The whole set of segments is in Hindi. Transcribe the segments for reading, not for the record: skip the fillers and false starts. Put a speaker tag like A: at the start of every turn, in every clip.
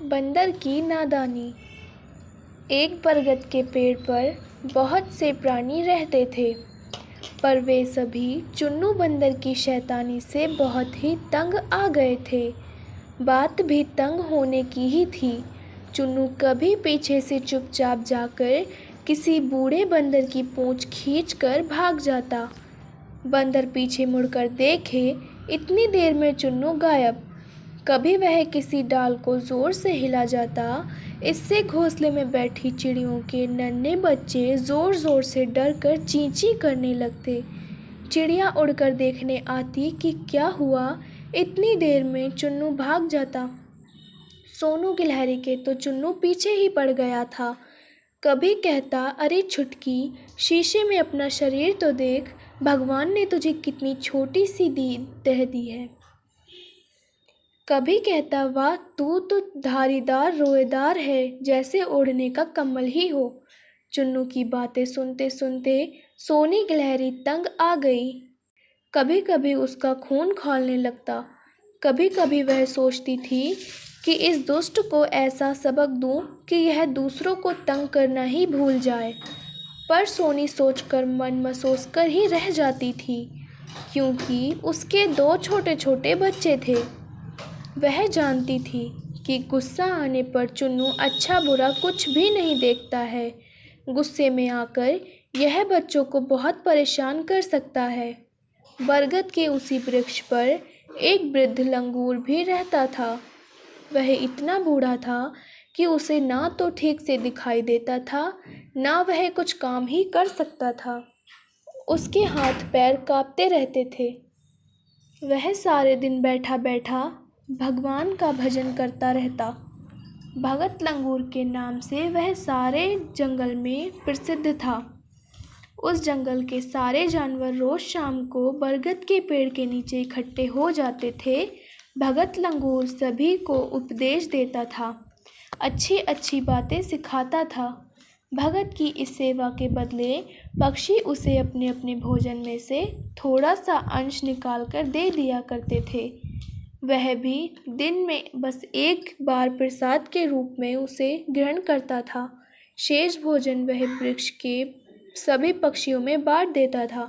A: बंदर की नादानी। एक बरगद के पेड़ पर बहुत से प्राणी रहते थे, पर वे सभी चुन्नू बंदर की शैतानी से बहुत ही तंग आ गए थे। बात भी तंग होने की ही थी। चुन्नू कभी पीछे से चुपचाप जाकर किसी बूढ़े बंदर की पूंछ खींचकर भाग जाता। बंदर पीछे मुड़कर देखे, इतनी देर में चुन्नू गायब। कभी वह किसी डाल को जोर से हिला जाता, इससे घोंसले में बैठी चिड़ियों के नन्हे बच्चे जोर जोर से डर कर चीं चीं करने लगते। चिड़िया उड़कर देखने आती कि क्या हुआ, इतनी देर में चुन्नू भाग जाता। सोनू गिलहरी के तो चुन्नू पीछे ही पड़ गया था। कभी कहता, अरे छुटकी, शीशे में अपना शरीर तो देख, भगवान ने तुझे कितनी छोटी सी देह दी है। कभी कहता, वाह, तू तो धारीदार रोएदार है, जैसे ओढ़ने का कम्बल ही हो। चुन्नू की बातें सुनते सुनते सोनी गिलहरी तंग आ गई। कभी कभी उसका खून खौलने लगता। कभी कभी वह सोचती थी कि इस दुष्ट को ऐसा सबक दूं कि यह दूसरों को तंग करना ही भूल जाए। पर सोनी सोचकर मन मसोस कर ही रह जाती थी, क्योंकि उसके 2 छोटे छोटे बच्चे थे। वह जानती थी कि गुस्सा आने पर चुन्नू अच्छा बुरा कुछ भी नहीं देखता है। गुस्से में आकर यह बच्चों को बहुत परेशान कर सकता है। बरगद के उसी वृक्ष पर एक वृद्ध लंगूर भी रहता था। वह इतना बूढ़ा था कि उसे ना तो ठीक से दिखाई देता था, ना वह कुछ काम ही कर सकता था। उसके हाथ पैर कांपते रहते थे। वह सारे दिन बैठा बैठा भगवान का भजन करता रहता। भगत लंगूर के नाम से वह सारे जंगल में प्रसिद्ध था। उस जंगल के सारे जानवर रोज शाम को बरगद के पेड़ के नीचे इकट्ठे हो जाते थे। भगत लंगूर सभी को उपदेश देता था, अच्छी अच्छी बातें सिखाता था। भगत की इस सेवा के बदले पक्षी उसे अपने अपने भोजन में से थोड़ा सा अंश निकाल कर दे दिया करते थे। वह भी दिन में बस एक बार प्रसाद के रूप में उसे ग्रहण करता था। शेष भोजन वह वृक्ष के सभी पक्षियों में बांट देता था।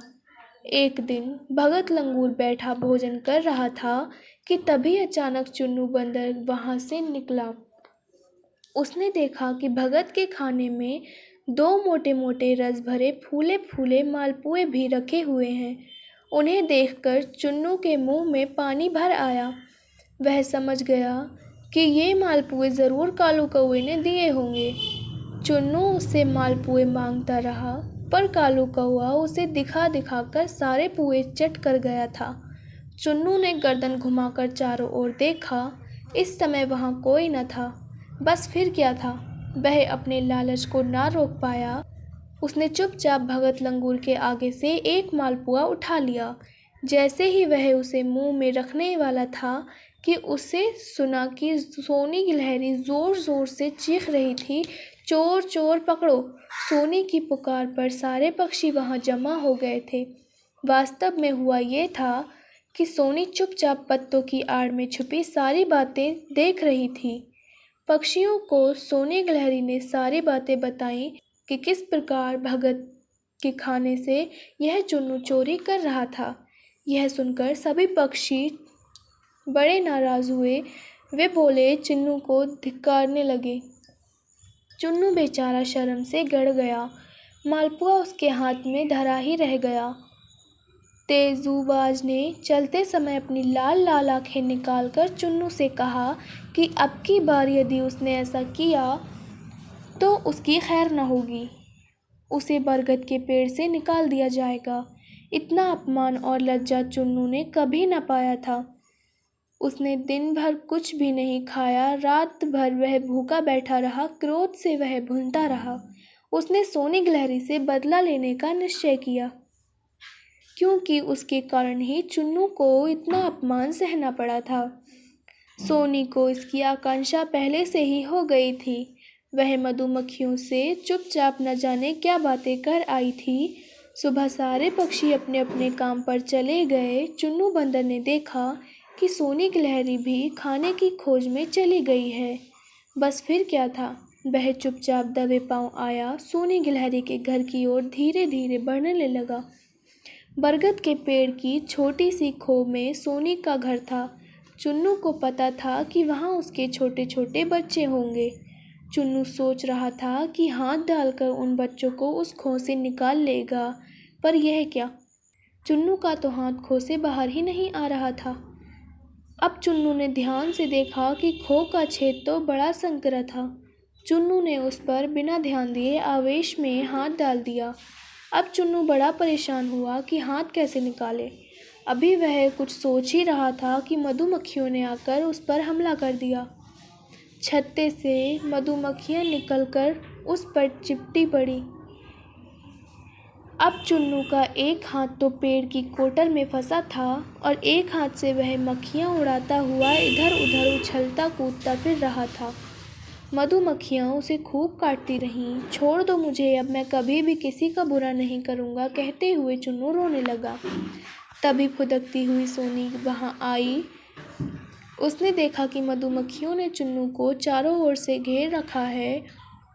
A: एक दिन भगत लंगूर बैठा भोजन कर रहा था कि तभी अचानक चुन्नू बंदर वहां से निकला। उसने देखा कि भगत के खाने में 2 मोटे मोटे रस भरे फूले फूले मालपुए भी रखे हुए हैं। उन्हें देखकर चुन्नू के मुंह में पानी भर आया। वह समझ गया कि ये मालपुए ज़रूर कालू कौवे ने दिए होंगे। चुन्नू उससे मालपुए मांगता रहा, पर कालू कौवा उसे दिखा दिखाकर सारे पुए चट कर गया था। चुन्नू ने गर्दन घुमाकर चारों ओर देखा। इस समय वहाँ कोई न था। बस फिर क्या था, वह अपने लालच को ना रोक पाया। उसने चुपचाप भगत लंगूर के आगे से एक मालपुआ उठा लिया। जैसे ही वह उसे मुंह में रखने वाला था कि उसे सुना कि सोनी गिलहरी जोर जोर से चीख रही थी, चोर चोर पकड़ो। सोनी की पुकार पर सारे पक्षी वहां जमा हो गए थे। वास्तव में हुआ ये था कि सोनी चुपचाप पत्तों की आड़ में छुपी सारी बातें देख रही थी। पक्षियों को सोनी गिलहरी ने सारी बातें बताई कि किस प्रकार भगत के खाने से यह चुन्नू चोरी कर रहा था। यह सुनकर सभी पक्षी बड़े नाराज हुए। वे बोले, चुन्नू को धिक्कारने लगे। चुन्नू बेचारा शर्म से गड़ गया। मालपुआ उसके हाथ में धरा ही रह गया। तेजूबाज ने चलते समय अपनी लाल लाल आंखें निकालकर चुन्नू से कहा कि अब की बार यदि उसने ऐसा किया तो उसकी खैर न होगी। उसे बरगद के पेड़ से निकाल दिया जाएगा। इतना अपमान और लज्जा चुन्नू ने कभी न पाया था। उसने दिन भर कुछ भी नहीं खाया। रात भर वह भूखा बैठा रहा। क्रोध से वह भूनता रहा। उसने सोनी गिलहरी से बदला लेने का निश्चय किया, क्योंकि उसके कारण ही चुन्नू को इतना अपमान सहना पड़ा था। सोनी को इसकी आकांक्षा पहले से ही हो गई थी। वह मधुमक्खियों से चुपचाप न जाने क्या बातें कर आई थी। सुबह सारे पक्षी अपने अपने काम पर चले गए। चुन्नू बंदर ने देखा कि सोनी गिलहरी भी खाने की खोज में चली गई है। बस फिर क्या था, वह चुपचाप दबे पांव आया, सोनी गिलहरी के घर की ओर धीरे धीरे बढ़ने लगा। बरगद के पेड़ की छोटी सी खो में सोनी का घर था। चुन्नू को पता था कि वहाँ उसके छोटे छोटे बच्चे होंगे। चुन्नू सोच रहा था कि हाथ डालकर उन बच्चों को उस खो से निकाल लेगा, पर यह क्या, चुन्नू का तो हाथ खो से बाहर ही नहीं आ रहा था। अब चुन्नू ने ध्यान से देखा कि खो का छेद तो बड़ा संकरा था। चुन्नू ने उस पर बिना ध्यान दिए आवेश में हाथ डाल दिया। अब चुन्नू बड़ा परेशान हुआ कि हाथ कैसे निकाले। अभी वह कुछ सोच ही रहा था कि मधुमक्खियों ने आकर उस पर हमला कर दिया। छत्ते से मधुमक्खियां निकलकर उस पर चिपटी पड़ी। अब चुन्नू का एक हाथ तो पेड़ की कोटर में फंसा था और एक हाथ से वह मक्खियाँ उड़ाता हुआ इधर उधर उछलता कूदता फिर रहा था। मधुमक्खियाँ उसे खूब काटती रहीं। छोड़ दो मुझे, अब मैं कभी भी किसी का बुरा नहीं करूँगा, कहते हुए चुन्नू रोने लगा। तभी फुदकती हुई सोनी वहाँ आई। उसने देखा कि मधुमक्खियों ने चुन्नू को चारों ओर से घेर रखा है।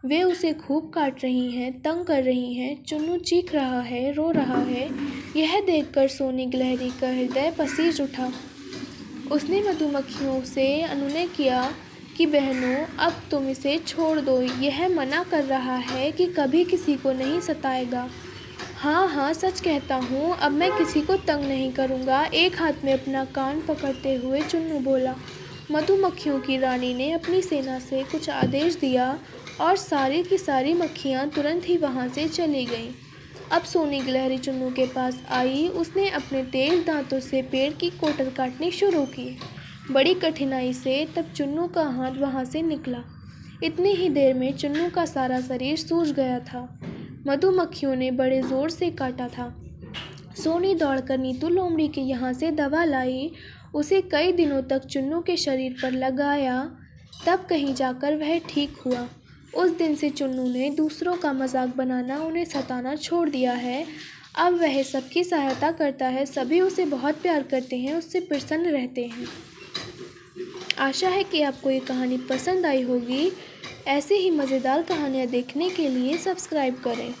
A: वे उसे खूब काट रही हैं, तंग कर रही हैं। चुन्नू चीख रहा है, रो रहा है। यह देखकर सोनी गिलहरी का हृदय पसीज उठा। उसने मधुमक्खियों से अनुनय किया कि बहनों, अब तुम इसे छोड़ दो। यह मना कर रहा है कि कभी किसी को नहीं सताएगा। हाँ हाँ, सच कहता हूँ, अब मैं किसी को तंग नहीं करूँगा, एक हाथ में अपना कान पकड़ते हुए चुन्नू बोला। मधुमक्खियों की रानी ने अपनी सेना से कुछ आदेश दिया और सारी की सारी मक्खियाँ तुरंत ही वहाँ से चली गईं। अब सोनी गिलहरी चुन्नू के पास आई। उसने अपने तेज दांतों से पेड़ की कोटर काटनी शुरू की। बड़ी कठिनाई से तब चुन्नू का हाथ वहाँ से निकला। इतनी ही देर में चुन्नू का सारा शरीर सूज गया था। मधुमक्खियों ने बड़े ज़ोर से काटा था। सोनी दौड़कर नीतू लोमड़ी के यहाँ से दवा लाई। उसे कई दिनों तक चुन्नू के शरीर पर लगाया, तब कहीं जाकर वह ठीक हुआ। उस दिन से चुन्नू ने दूसरों का मजाक बनाना, उन्हें सताना छोड़ दिया है। अब वह सबकी सहायता करता है, सभी उसे बहुत प्यार करते हैं, उससे प्रसन्न रहते हैं। आशा है कि आपको ये कहानी पसंद आई होगी। ऐसे ही मज़ेदार कहानियाँ देखने के लिए सब्सक्राइब करें।